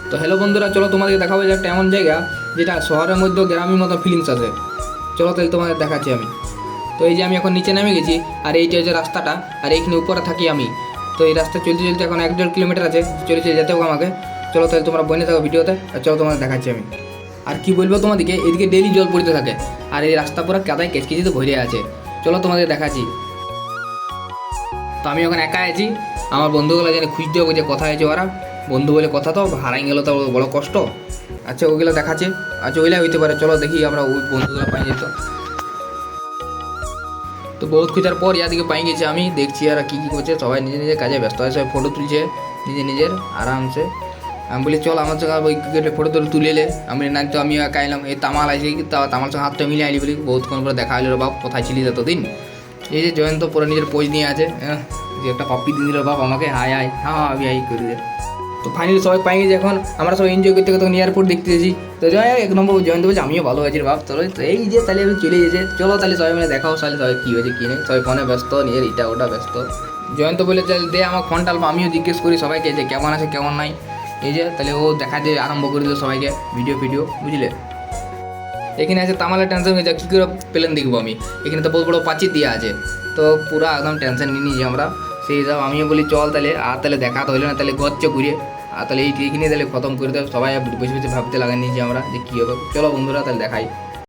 তো হ্যালো বন্ধুরা, চলো তোমাদেরকে দেখাবো যে একটা এমন জায়গা যেটা শহরের মধ্যে গ্রামের মতো ফিলিংস আছে। চলো তাহলে তোমাদের দেখাচ্ছি আমি। তো এই যে আমি এখন নিচে নেমে গেছি, আর এইটা হচ্ছে রাস্তাটা, আর এইখানে উপরে থাকি আমি। তো এই রাস্তা চলতে চলতে এখন 1-1.5 কিলোমিটার আছে, চলে চলে যেতে হবে আমাকে। চলো তাহলে তোমরা বনে থাকো ভিডিওতে, আর চলো তোমাদের দেখাচ্ছি আমি। আর কি বলবো তোমাদেরকে, এদিকে ডেলি জল পড়তে থাকে, আর এই রাস্তা পুরো কাদায় কেচকেচিতে ভরে আছে। চলো তোমাদের দেখাচ্ছি। তো আমি ওখানে একা আছি, আমার বন্ধুগুলো যেন খুঁজতে হবে যে কোথায় আছে ওরা। বন্ধু বলে কথা, তো হারাই গেল তো বড় কষ্ট। আচ্ছা ওইগুলো দেখাচ্ছে, আচ্ছা ওইলাই হইতে পারে। চলো দেখি আমরা ওই বন্ধুগুলো পাই যেত। তো বহুত খোঁজার পর ইয়াদিকে পাই গেছি আমি, দেখছি আর কী কী করছে। সবাই নিজের নিজের কাজে ব্যস্ত আছে, সবাই ফটো তুলছে নিজের নিজের আরামসে। আমি বলি চল আমার সঙ্গে ওই ক্রিকেটে ফটো তোর তুলে এলে। আমি না, তো আমি একা এলাম। এই তামাল আছে, তামাল সঙ্গে হাতটা মিলিয়ে আইলি বলি। বহুতক্ষণ পরে দেখা হলো, বাপ কোথায় ছিলি এতদিন। এই যে জয়ন্ত পুরো নিজের পোজ নিয়ে আছে, যে একটা পাপ্পি দিয়ে দিল বাপ আমাকে, হাই হাই হ্যাঁ আমি হাই করে দে। তো ফাইনালি সবাই পাই গেছি, এখন আমরা সবাই এনজয় করতে করতে এয়ারপোর্ট দেখতেছি। তো জয় এক নম্বর জয়ন্ত বলছে আমিও ভালো হয়েছি বাপ তোর। তো এই যে তাহলে আমি চলে গেছে, চলো তাহলে সবাই মিলে দেখাও তাহলে সবাই কী হয়েছে কী নেই। সবাই ফোনে ব্যস্ত, নিজের এটা ওটা ব্যস্ত। জয়ন্ত বলে চল দে আমার ফোনটা, আমিও জিজ্ঞেস করি সবাইকে যে কেমন আছে কেমন নাই। এই যে তাহলে ও দেখা দিয়ে আরম্ভ করে দিল সবাইকে ভিডিও বুঝলে। এখানে আছে তামালের টেনশন হয়ে যায়, কী করে প্লেন দেখবো আমি। এখানে তো বহুত বড় পাঁচির দেওয়া আছে, তো পুরো একদম টেনশন নিয়ে নিয়েছি আমরা। সেই হিসাব আমিও বলি চল তাহলে, আর তাহলে দেখা তো হইলো না, তাহলে গচ্ছ ঘুরে আর তাহলে এইখানে তাহলে খতম করে দেবো। সবাই বসে বসে ভাবতে লাগাই নিয়েছি আমরা যে কী হবে। চলো বন্ধুরা তাহলে দেখাই।